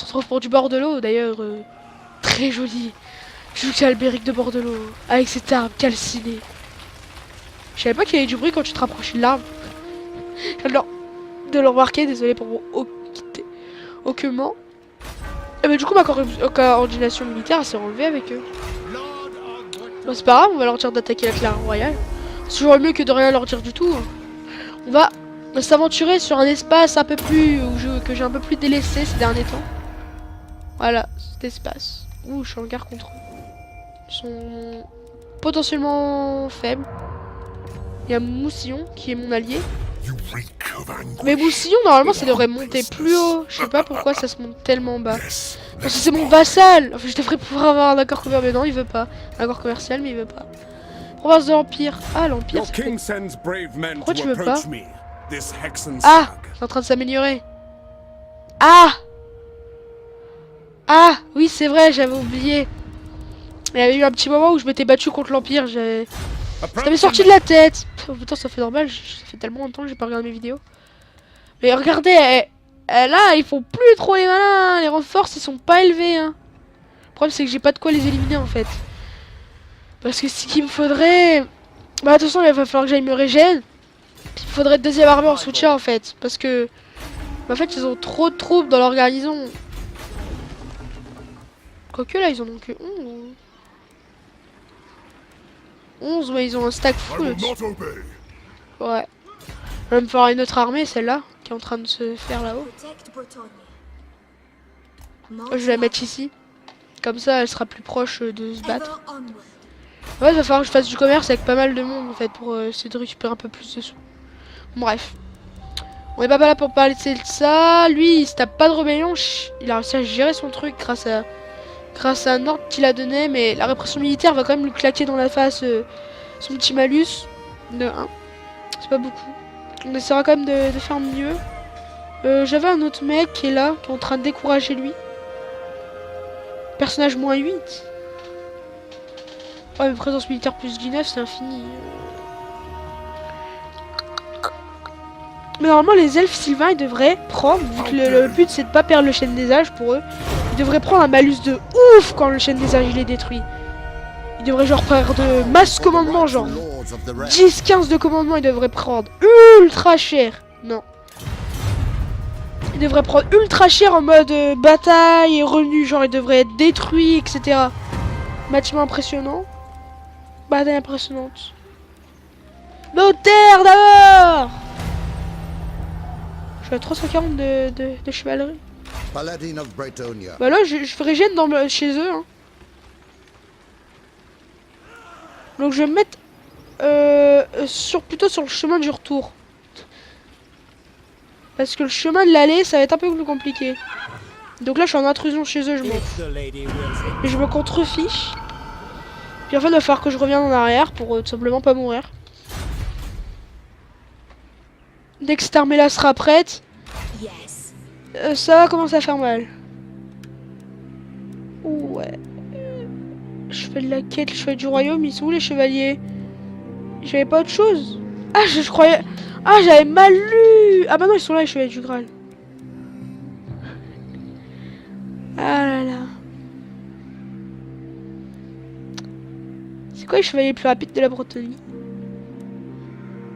se retrouve pour du Bordelot, d'ailleurs. Très joli. Je joue à Albéric de Bordelot. Avec cette arme calcinée. Je savais pas qu'il y avait du bruit quand tu te rapprochais de l'arbre. Je viens de le remarquer, désolé pour mon aucunement. Et bah, du coup, ma coordination militaire s'est enlevée avec eux. Bon, c'est pas grave, on va leur dire d'attaquer la Clairière Royale. C'est toujours mieux que de rien leur dire du tout. On va s'aventurer sur un espace un peu plus que j'ai un peu plus délaissé ces derniers temps. Voilà, cet espace. Ouh, je suis en guerre contre eux. Ils sont potentiellement faibles. Il y a Moussillon qui est mon allié. Mais Moussillon, normalement, ça devrait monter plus haut. Je sais pas pourquoi ça se monte tellement bas. Parce que c'est mon vassal. Enfin, je devrais pouvoir avoir un accord commercial. Mais non, il veut pas. Un accord commercial, mais il veut pas. Province de l'Empire. Ah, l'Empire. Pourquoi tu veux pas? Ah, c'est en train de s'améliorer. Ah! Ah, oui, c'est vrai, j'avais oublié. Il y avait eu un petit moment où je m'étais battu contre l'Empire. Ça m'est sorti de la tête. Oh, putain, ça fait normal. Ça fait tellement longtemps que j'ai pas regardé mes vidéos. Mais regardez, là, ils font plus trop les malins. Les renforts, ils sont pas élevés. Hein. Le problème, c'est que j'ai pas de quoi les éliminer en fait. Parce que ce qu'il me faudrait. Bah, attention, il va falloir que j'aille me régène. Puis il me faudrait une deuxième armée en soutien en fait. Parce que. En fait, ils ont trop de troupes dans leur garnison. Quoique là, ils en ont que 11. 11, mais ils ont un stack full. Ouais. On va me faire une autre armée, celle-là, qui est en train de se faire là-haut. Je vais la mettre ici. Comme ça, elle sera plus proche de se battre. Ouais, il va falloir que je fasse du commerce avec pas mal de monde, en fait, pour essayer de récupérer un peu plus de sous. Bref. On est pas là pour parler de ça. Lui, il se tape pas de rébellion. Il a réussi à gérer son truc grâce à un ordre qu'il a donné. Mais la répression militaire va quand même lui claquer dans la face son petit malus de 1. C'est pas beaucoup. On essaiera quand même de faire mieux. J'avais un autre mec qui est là, qui est en train de décourager lui. Personnage moins 8. Oh, mais présence militaire plus 19, c'est infini. Mais normalement, les elfes sylvains, ils devraient prendre, vu que le but c'est de pas perdre le chêne des âges pour eux, ils devraient prendre un malus de ouf quand le chêne des âges il est détruit. Ils devraient genre faire de masse commandement, genre 10-15 de commandement, ils devraient prendre ultra cher. Non. Ils devraient prendre ultra cher en mode bataille et revenu, genre ils devraient être détruits, etc. Bâtiment impressionnant. Bataille impressionnante. Notaire d'abord. Je suis à 340 de chevalerie. Bah là, je régène chez eux. Hein. Donc je vais me mettre plutôt sur le chemin du retour. Parce que le chemin de l'aller, ça va être un peu plus compliqué. Donc là, je suis en intrusion chez eux, je m'en fous. Et je me contrefiche. Puis en fait, il va falloir que je revienne en arrière pour tout simplement pas mourir. Dès que cette armée-là sera prête, ça va commencer à faire mal. Ouais. Je fais de la quête, je fais du royaume, ils sont où les chevaliers? J'avais pas autre chose? Ah, je croyais... Ah, j'avais mal lu. Ah bah non, ils sont là, les chevaliers du Graal. Ah là là. C'est quoi les chevaliers les plus rapides de la Bretagne?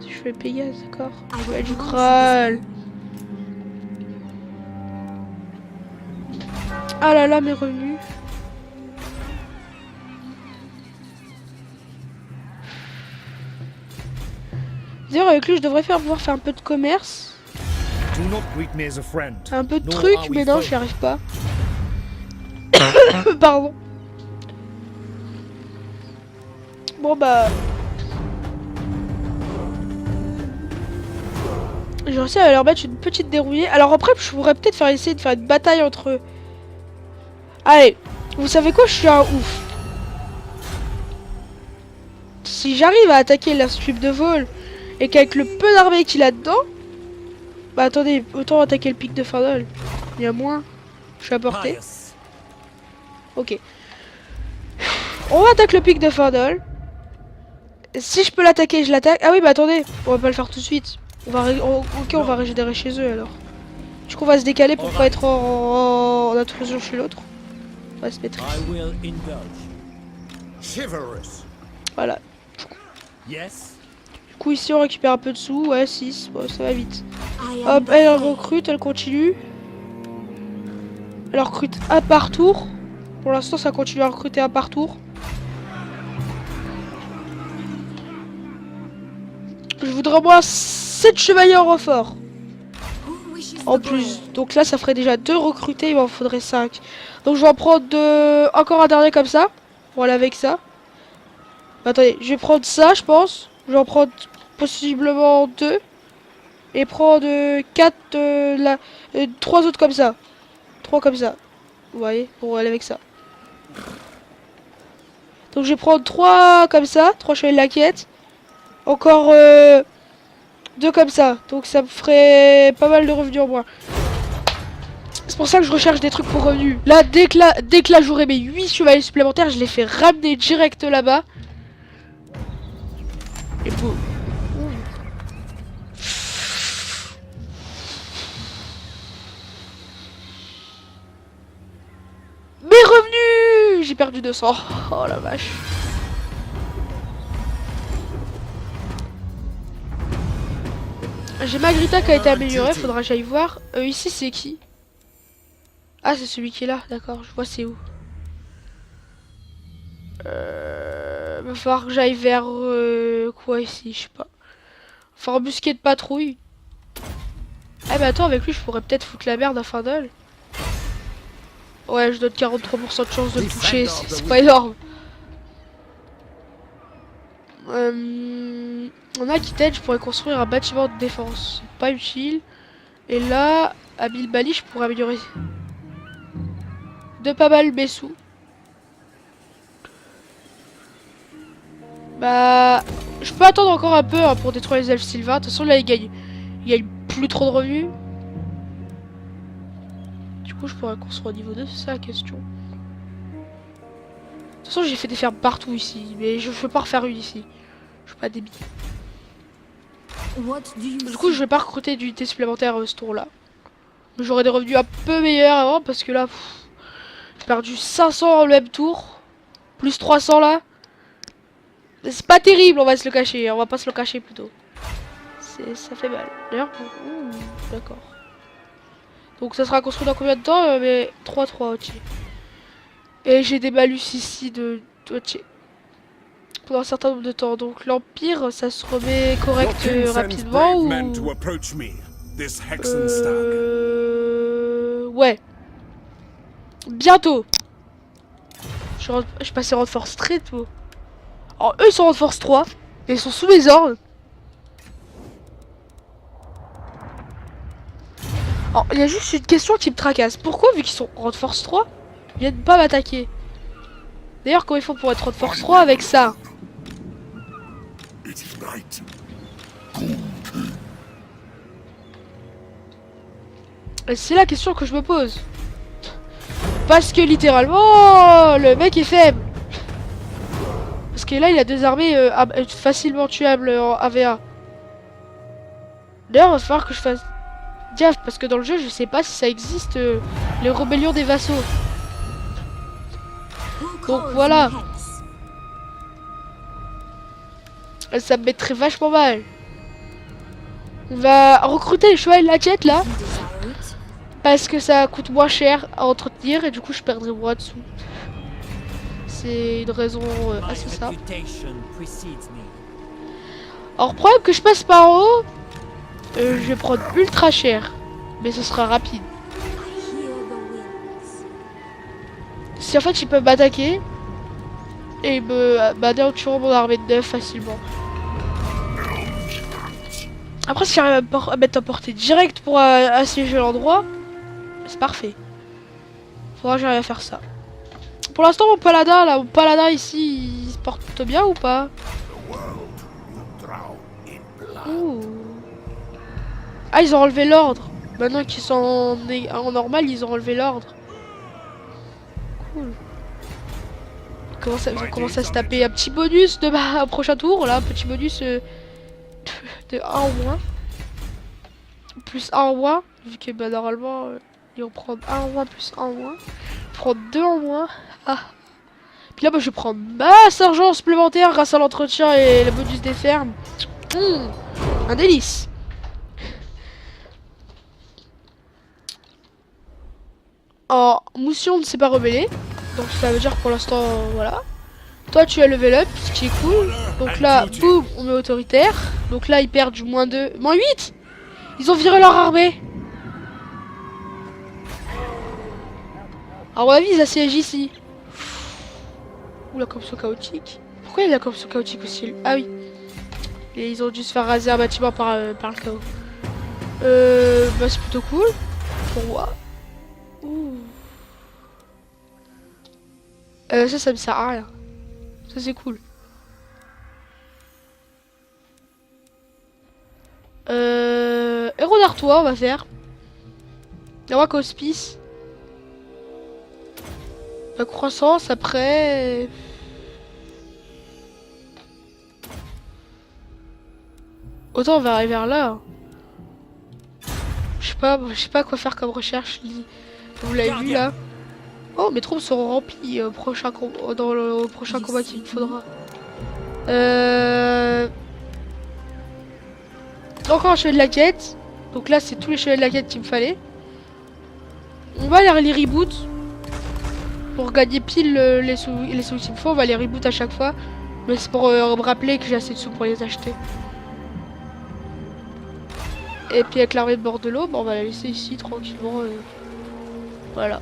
Je fais Pégase, d'accord. Chevalier du Graal. Ah là là, mes revenus. D'ailleurs, avec lui, je devrais pouvoir faire un peu de commerce. Un peu de trucs, mais non, j'y arrive pas. Pardon. Bon, j'ai réussi à leur mettre une petite dérouillée. Alors après, je pourrais peut-être essayer de faire une bataille entre eux. Allez, vous savez quoi, je suis un ouf. Si j'arrive à attaquer l'airstrip de vol et qu'avec le peu d'armée qu'il a dedans, bah attendez, autant attaquer le pic de Fardol. Il y a moins. Je suis à portée. Ok. On va attaquer le pic de Fardol. Si je peux l'attaquer, je l'attaque. Ah oui, bah attendez, on va pas le faire tout de suite. On va régénérer chez eux alors. Du coup, on va se décaler pour pas être en intrusion chez l'autre. On va se mettre ici. Voilà. Du coup, ici, on récupère un peu de sous. Ouais, 6. Bon, ça va vite. Hop, elle recrute, elle continue. Elle recrute un par tour. Pour l'instant, ça continue à recruter un par tour. Je voudrais au moins 7 chevaliers en renfort. En plus, donc là ça ferait déjà 2 recrutés, il m'en faudrait 5. Donc je vais en prendre encore un dernier comme ça. Voilà, avec ça. Attendez, je vais prendre ça, je pense. Je vais en prendre possiblement 2. Et prendre 4, 3 autres comme ça. 3 comme ça. Vous voyez, pour aller avec ça. Donc je vais prendre 3 comme ça, 3 chevaliers de la quête. Encore 2 comme ça. Donc ça me ferait pas mal de revenus en moins. C'est pour ça que je recherche des trucs pour revenus. Là, dès que là j'aurai mes 8 chevaliers supplémentaires, je les fais ramener direct là-bas. Et boum. Mes revenus! J'ai perdu 200. Oh la vache. J'ai Magrita qui a été améliorée, faudra que j'aille voir. Ici c'est qui? Ah, c'est celui qui est là, d'accord, je vois c'est où. Va falloir que j'aille vers quoi ici, je sais pas. Faut embusquer de patrouille. Eh mais attends, avec lui je pourrais peut-être foutre la merde à Findle. Ouais, je donne 43% de chance de le toucher, c'est pas énorme. On a Aquitaine, je pourrais construire un bâtiment de défense. Pas utile. Et là, à Bilbali, je pourrais améliorer de pas mal mes sous. Bah, je peux attendre encore un peu hein, pour détruire les elfes sylvains. De toute façon, là, il gagne plus trop de revenus. Du coup, je pourrais construire au niveau 2, c'est ça la question. De toute façon, j'ai fait des fermes partout ici, mais je peux pas refaire une ici. Je suis pas débile. Du coup, je vais pas recruter d'unités supplémentaires ce tour-là. Mais j'aurai des revenus un peu meilleurs avant parce que là, j'ai perdu 500 le même tour. Plus 300 là. C'est pas terrible, on va se le cacher. On va pas se le cacher plutôt. Ça fait mal. D'ailleurs, d'accord. Donc ça sera construit dans combien de temps mais 3-3, ok. Et j'ai des malus ici de ok. Pendant un certain nombre de temps. Donc l'Empire, ça se remet correct rapidement ou... Ouais. Bientôt. Je passais en force très tôt. Alors eux ils sont en force 3. Et ils sont sous mes ordres. Alors il y a juste une question qui me tracasse. Pourquoi vu qu'ils sont en force 3, ils viennent pas m'attaquer? D'ailleurs comment ils font pour être en force 3 avec ça? C'est la question que je me pose. Parce que littéralement, le mec est faible. Parce que là, il a 2 armées facilement tuables en AVA. D'ailleurs, il va falloir que je fasse gaffe. Parce que dans le jeu, je sais pas si ça existe, les rébellions des vassaux. Donc voilà. Ça me mettrait vachement mal. On va recruter les chevaliers de la quête là. Parce que ça coûte moins cher à entretenir et du coup je perdrai moins de sous. C'est une raison assez simple. Alors problème que je passe par en haut, je vais prendre ultra cher. Mais ce sera rapide. Si en fait ils peuvent m'attaquer et me en tuant mon armée de 9 facilement. Après si j'arrive à mettre en portée directe pour assiéger l'endroit, c'est parfait. Faudra que j'arrive à faire ça. Pour l'instant mon paladin ici, il se porte plutôt bien ou pas? Ouh. Ah ils ont enlevé l'ordre. Maintenant qu'ils sont en normal, ils ont enlevé l'ordre. Cool. Ils ont commencé à se taper un petit bonus de ma prochain tour, là, un petit bonus de 1 en moins. Plus 1 en moins. Vu que bah, normalement, ils vont prendre un en moins plus un en moins. Prendre deux en moins. Ah. Puis là, bah, je vais prendre masse argent supplémentaire grâce à l'entretien et le bonus des fermes. Un délice. Alors, Moussion ne s'est pas rebellé. Donc ça veut dire que pour l'instant, voilà. Toi, tu as level up, ce qui est cool. Donc là, boum, on met autoritaire. Donc là, ils perdent du moins 2. Moins 8. Ils ont viré leur armée. À mon avis, ils assiègent ici. Ouh, la corruption chaotique. Pourquoi il y a la corruption chaotique aussi? Ah oui. Et ils ont dû se faire raser un bâtiment par le chaos. Bah c'est plutôt cool. Pour moi. Ouh. Ça me sert à rien. Ça c'est cool. Héros d'Artois, on va faire. La roi Hospice. La croissance après. Autant on va arriver vers là. Je sais pas quoi faire comme recherche. Vous l'avez vu là. Oh, mes troupes seront remplies au prochain dans le prochain combat qu'il me faudra. Encore un chevalier de la quête. Donc là, c'est tous les chevaliers de la quête qu'il me fallait. On va les reboot. Pour gagner pile les sous qu'il me faut, on va les reboot à chaque fois. Mais c'est pour me rappeler que j'ai assez de sous pour les acheter. Et puis avec l'armée de bord de l'eau, on va la laisser ici tranquillement. Voilà.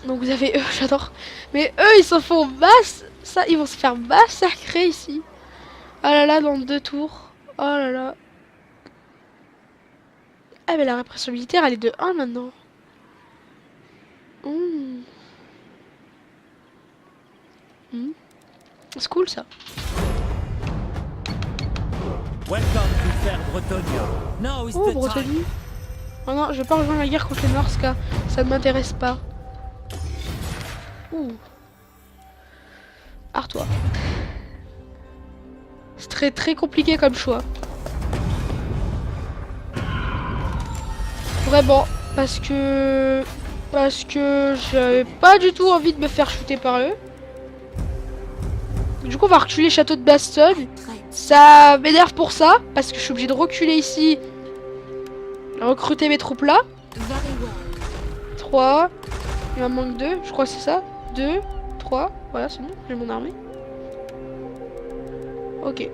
Donc vous avez eux, j'adore. Mais eux, ils se font ils vont se faire massacrer ici. Ah là là, dans 2 tours. Oh là là. Ah mais la répression militaire, elle est de 1 maintenant. C'est cool ça. Oh Bretagne. Oh non, je vais pas rejoindre la guerre contre les Norska. Ça ne m'intéresse pas. Ouh. Artois. C'est très compliqué comme choix. Vraiment. Parce que j'avais pas du tout envie de me faire shooter par eux. Du coup on va reculer château de Bastogne. Ça m'énerve pour ça. Parce que je suis obligé de reculer ici. Recruter mes troupes là. 3. Il m'en manque 2. Je crois que c'est ça. 2, 3. Voilà c'est bon. J'ai mon armée. Ok.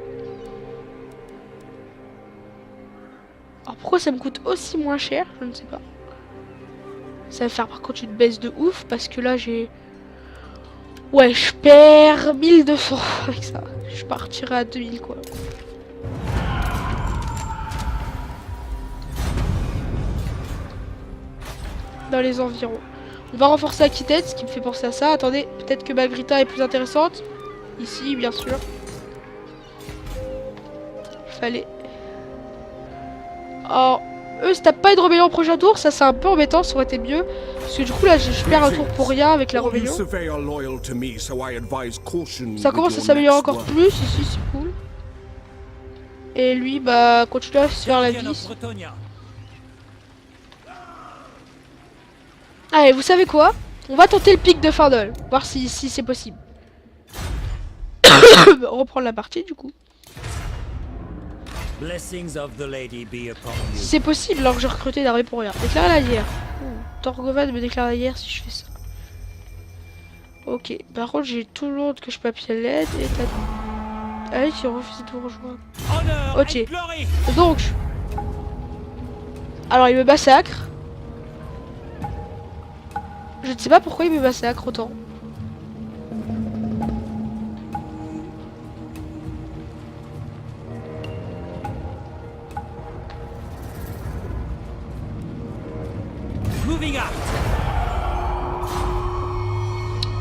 Alors pourquoi ça me coûte aussi moins cher? Je ne sais pas. Ça va faire par contre une baisse de ouf. Parce que là j'ai... Ouais, je perds 1200 avec ça. Je partirai à 2000 quoi. Dans les environs. On va renforcer Aquitaine, ce qui me fait penser à ça. Attendez, peut-être que Magrita est plus intéressante. Ici, bien sûr. Fallait. Alors, eux, si t'as pas eu de rébellion au prochain tour, ça c'est un peu embêtant, ça aurait été mieux. Parce que du coup, là, je perds un tour pour rien avec la rébellion. Ça commence à s'améliorer encore plus, ici, c'est cool. Et lui, bah, continue à se faire la vie. Allez, vous savez quoi? On va tenter le pic de Findle, voir si c'est possible. On reprend la partie, du coup. C'est possible alors que j'ai recruté d'armée pour rien. Déclarer la guerre. Torgovan me déclare la guerre si je fais ça. Ok. Par contre j'ai tout le monde que je peux appuyer à l'aide et t'as... Ah oui, qui ont refusé de vous rejoindre. Ok. Donc... Alors il me massacre. Je ne sais pas pourquoi il me massacre autant.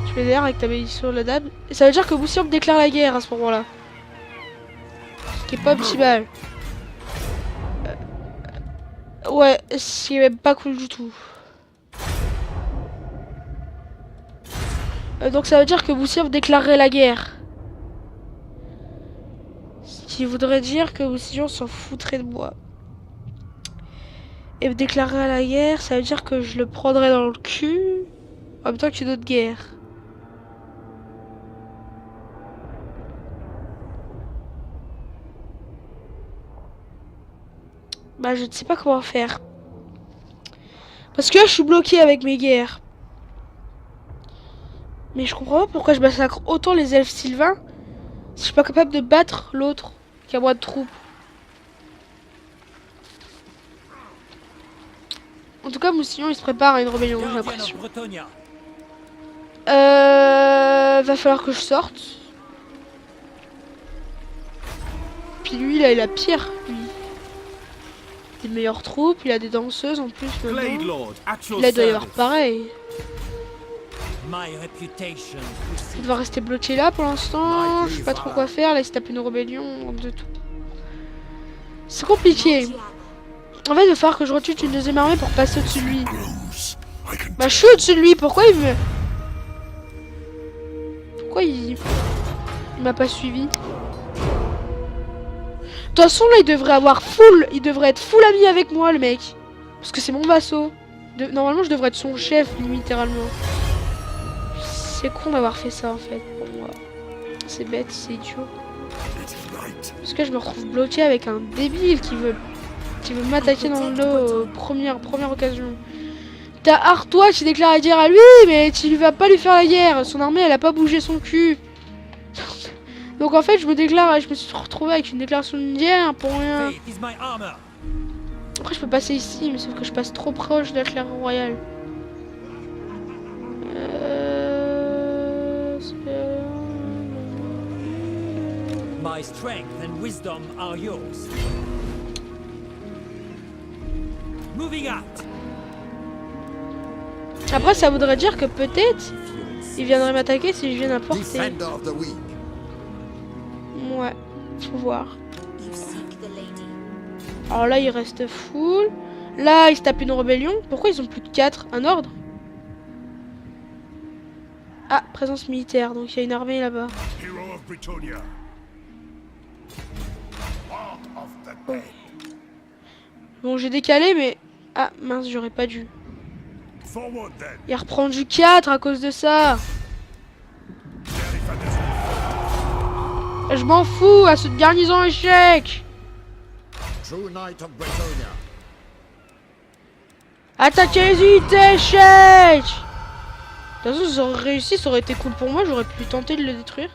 Tu fais d'ailleurs avec ta bénédiction de la dame. Et ça veut dire que Moussion me déclare la guerre à ce moment-là. Ce qui est pas optimal. Ouais, c'est même pas cool du tout. Donc ça veut dire que Moussion me déclarerait la guerre. Ce qui voudrait dire que Moussion s'en foutrait de moi. Et déclarer la guerre, ça veut dire que je le prendrai dans le cul en même temps que d'autres guerres. Bah je ne sais pas comment faire. Parce que là je suis bloqué avec mes guerres. Mais je comprends pas pourquoi je massacre autant les elfes sylvains si je suis pas capable de battre l'autre qui a moins de troupes. En tout cas, Moussillon il se prépare à une rébellion, j'ai l'impression. Va falloir que je sorte. Puis lui, là, il a pire, lui. Il a de meilleures troupes, il a des danseuses en plus. Là, il doit y avoir pareil. Il doit rester bloqué là pour l'instant. Je sais pas trop quoi faire. Là, il se tape une rébellion de tout. C'est compliqué. En fait, il va falloir que je retue une deuxième armée pour passer au-dessus de lui. Bah, je suis au-dessus de lui. Pourquoi il me... Pourquoi il m'a pas suivi? De toute façon, là, il devrait avoir full... Il devrait être full ami avec moi, le mec. Parce que c'est mon vassau. Normalement, je devrais être son chef, littéralement. C'est con d'avoir fait ça, en fait, pour moi. C'est bête, c'est idiot. Parce que je me retrouve bloqué avec un débile qui veut m'attaquer dans le dos première occasion. T'as Artois qui déclare la guerre à lui, mais tu vas pas lui faire la guerre. Son armée, elle a pas bougé son cul. Donc en fait, je me suis retrouvé avec une déclaration de guerre pour rien. Après, je peux passer ici, mais sauf que je passe trop proche de la claire royale. My strength and wisdom are yours. Moving out. Après, ça voudrait dire que peut-être il viendrait m'attaquer si je viens à portée. Ouais, faut voir. Alors là, il reste full. Là, il se tape une rébellion. Pourquoi ils ont plus de 4? Un ordre? Ah, présence militaire. Donc il y a une armée là-bas. Oh. Bon, j'ai décalé, mais... Ah, mince, j'aurais pas dû. Il reprend du 4 à cause de ça. Je m'en fous, à cette garnison échec. Attaquez les unités échec. De toute façon, si j'aurais réussi, ça aurait été cool pour moi. J'aurais pu tenter de le détruire.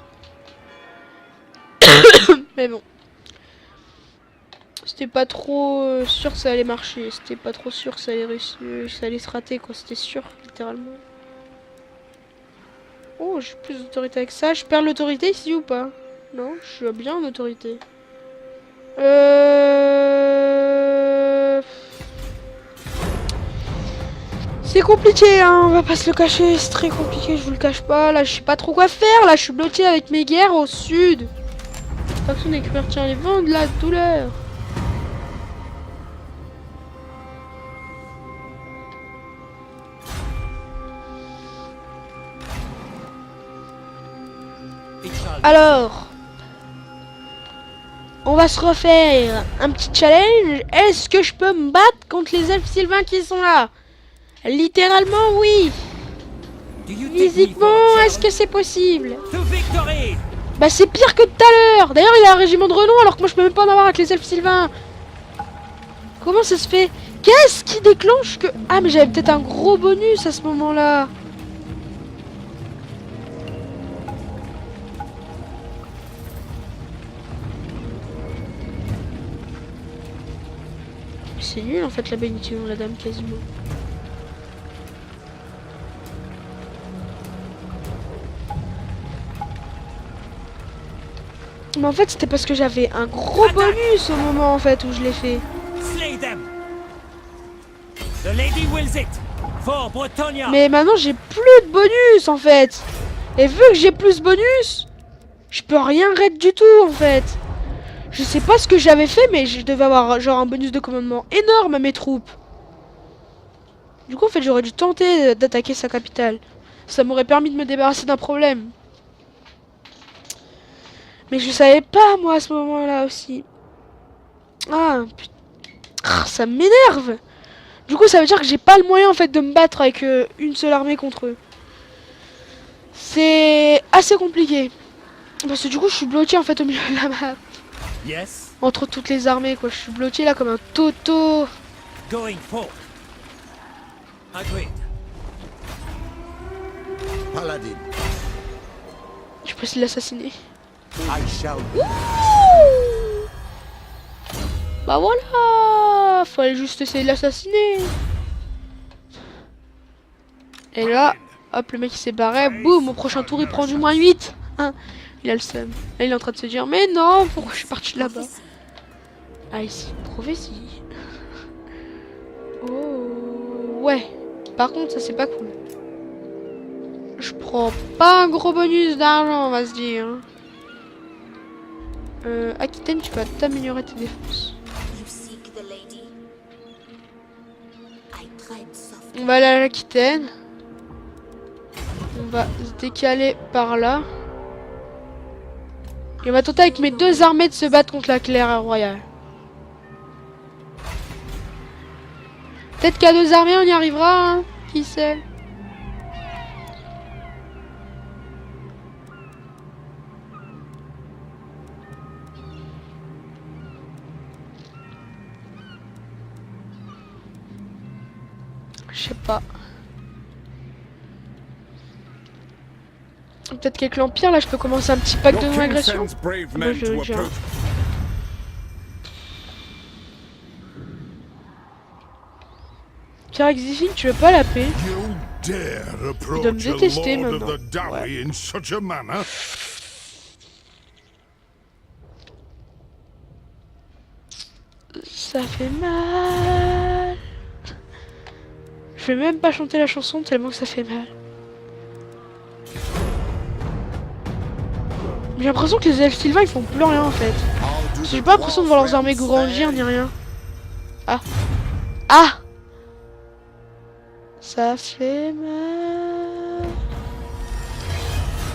Mais bon. C'était pas trop sûr que ça allait marcher. C'était pas trop sûr que ça allait réussir, ça allait se rater, quoi. C'était sûr, littéralement. Oh, j'ai plus d'autorité avec ça. Je perds l'autorité ici ou pas? Non, je suis bien en autorité. C'est compliqué, hein. On va pas se le cacher. C'est très compliqué, je vous le cache pas. Là, je sais pas trop quoi faire. Là, je suis bloqué avec mes guerres au sud. Faction d'écrire, tiens, les vents de la douleur. Alors, on va se refaire un petit challenge. Est-ce que je peux me battre contre les elfes sylvains qui sont là? Littéralement, oui. Physiquement, est-ce que c'est possible? Bah, c'est pire que tout à l'heure. D'ailleurs, il a un régiment de renom alors que moi, je peux même pas en avoir avec les elfes sylvains. Comment ça se fait? Qu'est-ce qui déclenche que... Ah, mais j'avais peut-être un gros bonus à ce moment-là. C'est nul en fait la bénédiction de la dame quasiment. Mais en fait c'était parce que j'avais un gros bonus au moment en fait où je l'ai fait. Mais maintenant j'ai plus de bonus en fait. Et vu que j'ai plus de bonus, je peux rien raid du tout en fait. Je sais pas ce que j'avais fait, mais je devais avoir genre un bonus de commandement énorme à mes troupes. Du coup, en fait, j'aurais dû tenter d'attaquer sa capitale. Ça m'aurait permis de me débarrasser d'un problème. Mais je savais pas, moi, à ce moment-là aussi. Ah, putain. Ah, ça m'énerve. Du coup, ça veut dire que j'ai pas le moyen en fait de me battre avec une seule armée contre eux. C'est assez compliqué. Parce que du coup, je suis bloqué en fait au milieu de la map. Yes. Entre toutes les armées, quoi. Je suis bloqué là comme un toto. Going forward. Agreed. Paladin, Je peux essayer de l'assassiner. I shall Bah voilà. Fallait juste essayer de l'assassiner. Et là, hop, le mec il s'est barré. Boum, au prochain tour il prend du moins 8. Hein, il a le seum. Là il est en train de se dire, mais non, pourquoi je suis parti de là-bas? Ah ici, prophétie. Oh, ouais. Par contre, ça c'est pas cool. Je prends pas un gros bonus d'argent, on va se dire. Aquitaine, tu vas t'améliorer tes défenses. You seek the lady. I tread softly. On va aller à l'Aquitaine. On va se décaler par là. Et on va tenter avec mes deux armées de se battre contre la Claire Royale. Peut-être qu'à deux armées on y arrivera, hein. Qui sait? Je sais pas. Peut-être qu'avec l'Empire, là, je peux commencer un petit pack de non-agression. Moi, je le gère. Pierre Exifine, tu veux pas la paix? You dare Il doit me approach a détester lord of maintenant. the Dowry in such a manner? Ça fait mal. Je vais même pas chanter la chanson tellement que ça fait mal. J'ai l'impression que les elfes sylvains ils font plus rien en fait. J'ai pas l'impression de voir leurs armées grandir ni rien. Ah. Ah. Ça fait mal.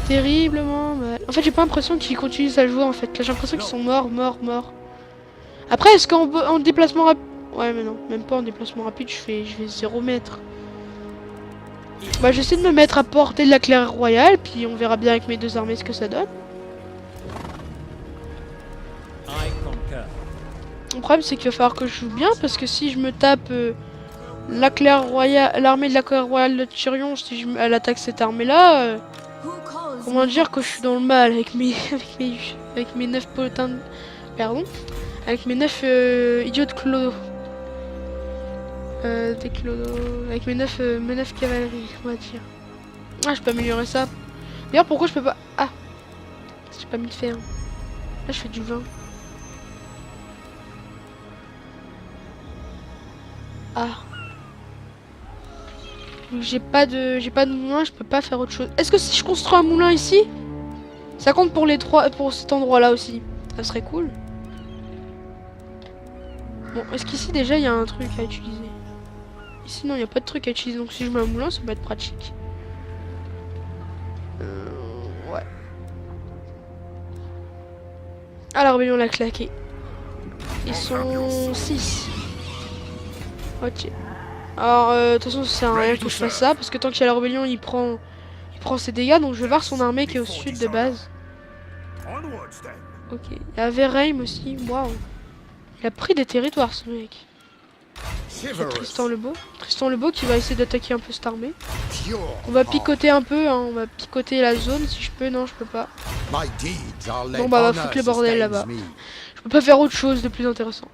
Terriblement mal. En fait j'ai pas l'impression qu'ils continuent à jouer en fait. Là j'ai l'impression qu'ils sont morts. Après est-ce qu'en déplacement rapide... Ouais mais non, même pas en déplacement rapide je vais 0 mètres. Bah j'essaie de me mettre à portée de la Claire Royale, puis on verra bien avec mes deux armées ce que ça donne. I concur. Le problème c'est qu'il va falloir que je joue bien, parce que si je me tape la Claire Royale, l'armée de la Claire Royale de Tyrion, si elle attaque cette armée là, Who calls comment me dire que je suis dans le mal avec mes avec mes 9 potins, pardon, avec mes 9 idiots de clodo. Des clodos, avec mes 9 cavaleries, on va dire. Ah, je peux améliorer ça. D'ailleurs, pourquoi je peux pas... Ah, j'ai pas mis de fer. Là, je fais du vin. Ah. J'ai pas de moulin, je peux pas faire autre chose. Est-ce que si je construis un moulin ici, ça compte pour les trois, pour cet endroit-là aussi? Ça serait cool. Bon, est-ce qu'ici déjà il y a un truc à utiliser? Ici non, il n'y a pas de truc à utiliser, donc si je mets un moulin, ça va être pratique. Ouais. Ah, la rébellion l'a claqué. Ils sont 6. Ok. Alors, de toute façon, ça sert à rien que je fasse ça, parce que tant qu'il y a la rébellion, il prend ses dégâts, donc je vais voir son armée qui est au sud de base. Ok. Il y a Verheim aussi, waouh. Il a pris des territoires, ce mec. Tristan le Beau. Tristan le Beau qui va essayer d'attaquer un peu cette armée. On va picoter un peu, hein. On va picoter la zone si je peux. Non, je peux pas. Bon, bah, va foutre le bordel là-bas. Je peux pas faire autre chose de plus intéressant.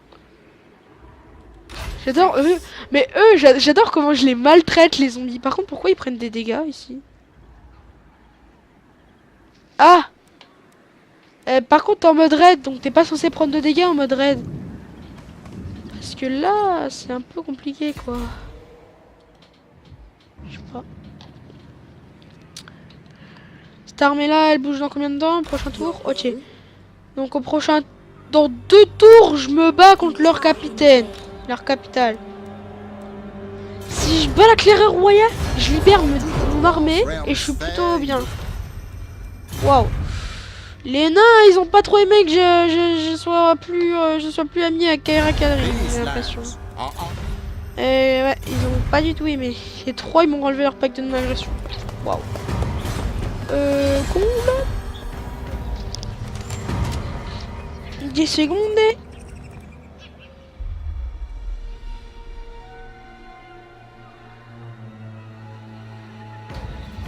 J'adore eux. Mais eux, j'adore comment je les maltraite, les zombies. Par contre, pourquoi ils prennent des dégâts ici? Ah! Par contre, t'es en mode raid, donc t'es pas censé prendre de dégâts en mode raid. Parce que là, c'est un peu compliqué, quoi. Je sais pas. Cette armée-là, elle bouge dans combien de temps? Prochain tour? Ok. Donc au prochain... Dans 2 tours, je me bats contre leur capitaine. Leur capitale. Si je bats la Claire Royale, je libère mon armée et je suis plutôt bien. Waouh. Les nains, ils ont pas trop aimé que je sois plus ami avec Kaira Kadri, j'ai l'impression. Et ouais, ils ont pas du tout aimé. Les 3 ils m'ont relevé leur pack de non-agression. Waouh. Combat. 10 secondes.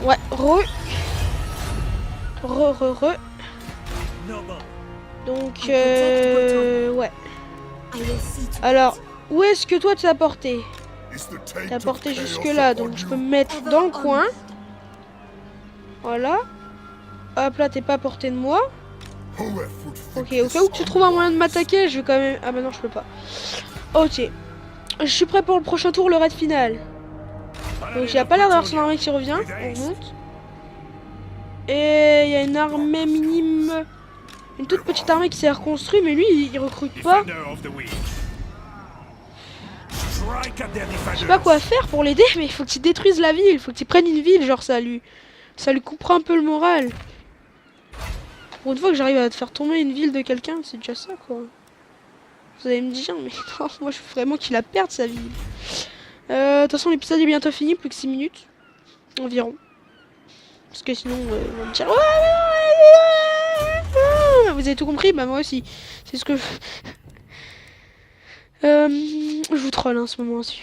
Ouais, re. Noble. Donc, ouais. I will see to Alors, où est-ce que toi tu as porté? Is the taint T'as of porté chaos jusque là, upon donc je you? peux me mettre ever dans le coin. onward. Voilà. Hop là, t'es pas à portée de moi. Whoever would Ok, think au cas où this tu trouves un moyen de unwise? m'attaquer, je vais quand même... Ah bah non, je peux pas. Ok. Je suis prêt pour le prochain tour, le raid final. Donc il a pas l'air d'avoir son armée qui revient. On remonte. Et il y a une armée minime. Une toute petite armée qui s'est reconstruite, mais lui, il recrute pas. Defender of the weak. Strike at their Je sais defenders. pas quoi faire pour l'aider, mais il faut qu'il détruise la ville. Il faut qu'il prenne une ville, genre ça lui coupera un peu le moral. Pour une fois que j'arrive à te faire tomber une ville de quelqu'un, c'est déjà ça, quoi. Vous allez me dire, mais non, moi je veux vraiment qu'il la perde sa ville. De toute façon, l'épisode est bientôt fini, plus que 6 minutes. Environ. Parce que sinon, on va me dire... Ouais, vous avez tout compris? Bah moi aussi. C'est ce que... je vous troll hein, en ce moment aussi.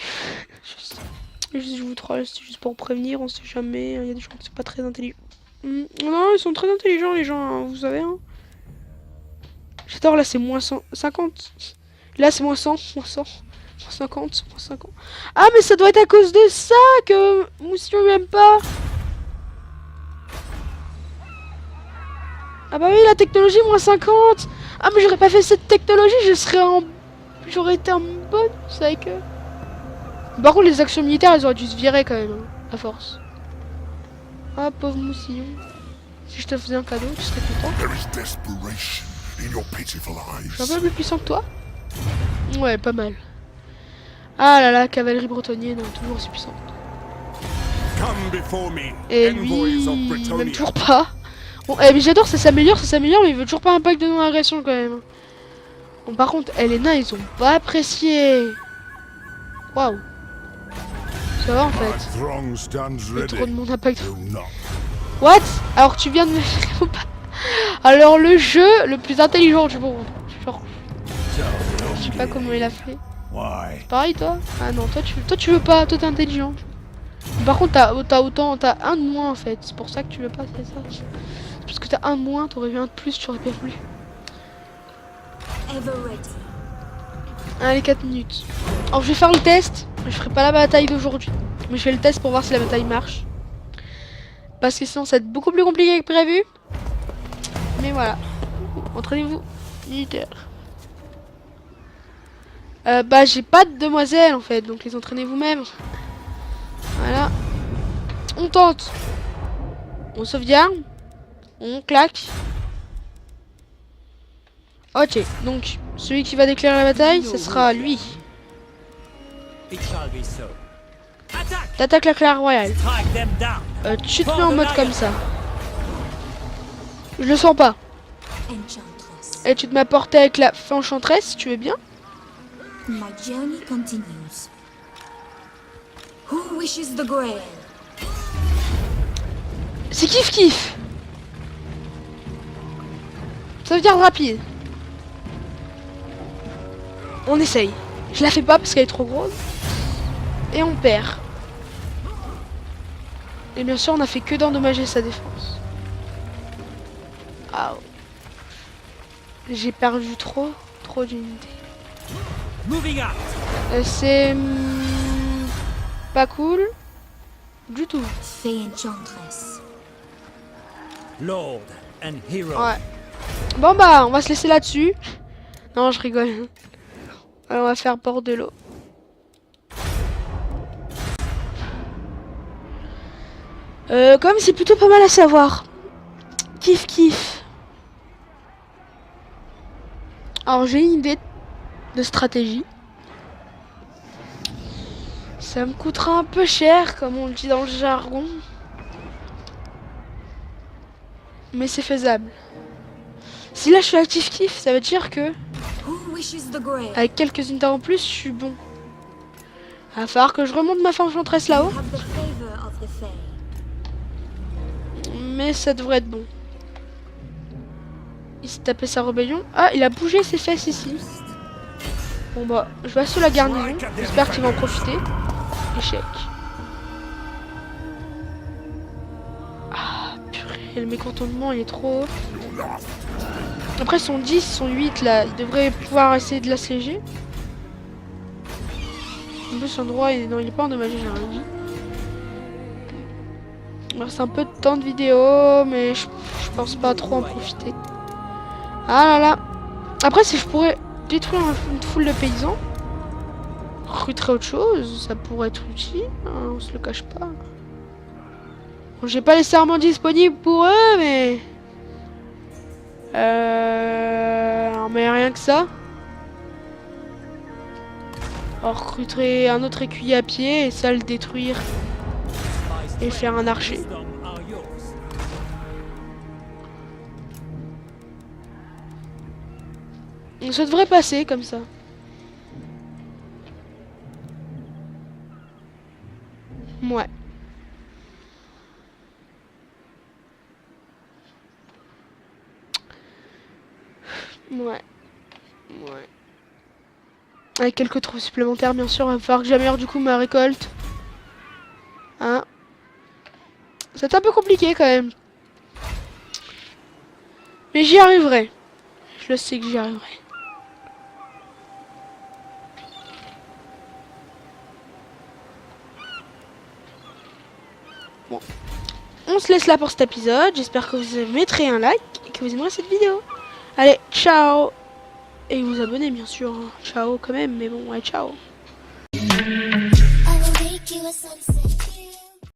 Je vous troll, c'est juste pour prévenir, on sait jamais. Il y a des gens qui sont pas très intelligents. Non, ils sont très intelligents les gens, hein, vous savez. Hein. J'adore, là c'est moins 150. Là c'est moins 100, moins 100, moins 50, moins 50. Ah mais ça doit être à cause de ça que Moussion m'aime pas. Ah bah oui, la technologie moins 50. Ah mais j'aurais pas fait cette technologie, j'aurais été en bonne avec eux. Par contre les actions militaires elles auraient dû se virer quand même, hein, à force. Ah pauvre Moussillon. Si je te faisais un cadeau, tu serais content. There is desperation in your pitiful Je suis un eyes. peu plus puissant que toi. Ouais, pas mal. Ah là là, cavalerie bretonnienne, hein, toujours aussi puissante. Come before me, Et envoys lui, of même Bretonnia. toujours pas. Bon, mais j'adore, ça s'améliore, mais il veut toujours pas un pack de non-agression quand même. Bon, par contre, les nains, ils ont pas apprécié. Waouh. Ça va en My fait. throng stands Il y a ready. trop de monde impact. Do not. What? Alors tu viens de me faire pas. Alors le jeu le plus intelligent du monde. Genre, je sais pas comment il a fait. Why? Pareil toi? Ah non, toi tu veux pas, toi t'es intelligent. Par contre t'as un de moins en fait. C'est pour ça que tu veux pas, c'est ça. C'est parce que t'as un de moins, t'aurais eu un de plus, tu aurais bien voulu. ever ready. Allez 4 minutes. Alors je vais faire le test. Je ferai pas la bataille d'aujourd'hui. Mais je fais le test pour voir si la bataille marche. Parce que sinon ça va être beaucoup plus compliqué que prévu. Mais voilà. Entraînez-vous. Militaire. Bah j'ai pas de demoiselles en fait. Donc les entraînez vous-même. Voilà. On tente. On sauvegarde. On claque. Ok. Donc celui qui va déclarer la bataille, ce sera lui. It shall be so. Attack! T'attaques la claire royale. Strike them down. Tu te mets en mode comme ça. Je le sens pas. Enchantress. Et tu te mets à portée avec la fée enchanteresse si tu veux bien. My journey continues. Who wishes the grail? C'est kiff kiff. Sauvegarde rapide. On essaye. Je la fais pas parce qu'elle est trop grosse. Et on perd. Et bien sûr on a fait que d'endommager sa défense. Ah. J'ai perdu trop d'unités. Moving out. C'est pas cool du tout. Fey Enchantress. Lord and hero. Ouais. Bon bah on va se laisser là-dessus. Non je rigole. Alors, on va faire bord de l'eau. Comme c'est plutôt pas mal à savoir. Kiff kiff. Alors j'ai une idée de stratégie. Ça me coûtera un peu cher, comme on le dit dans le jargon. Mais c'est faisable. Si là je suis actif kiff, ça veut dire que Who wishes the grail? avec quelques unités en plus, je suis bon. Va falloir que je remonte ma enchantresse là-haut. Have the favor of the Fae. Mais ça devrait être bon. Il s'est tapé sa rébellion. Ah, il a bougé ses fesses ici. Bon bah, je vais assaut la garnison. J'espère qu'il va en profiter. Échec. Ah, purée, le mécontentement il est trop haut. Après son 10, son 8 là, il devrait pouvoir essayer de l'assiéger. En plus son droit, il est pas endommagé, j'ai rien dit. Il me reste un peu de temps de vidéo, mais je pense pas trop en profiter. Ah là là. Après, si je pourrais détruire une foule de paysans, recruter autre chose, ça pourrait être utile, hein, on se le cache pas. Bon, j'ai pas les serments disponibles pour eux, mais... mais rien que ça. On recruterait un autre écuyer à pied et ça le détruire et faire un archer. Ça devrait passer comme ça. Ouais. Ouais. Avec quelques troupes supplémentaires, bien sûr. Il va falloir que j'améliore du coup ma récolte. Hein. C'est un peu compliqué quand même. Mais j'y arriverai. Je le sais que j'y arriverai. Bon. On se laisse là pour cet épisode. J'espère que vous mettrez un like et que vous aimerez cette vidéo. Allez, ciao. Et vous abonnez bien sûr. Ciao quand même, mais bon, ouais, ciao. I will make you a sunset.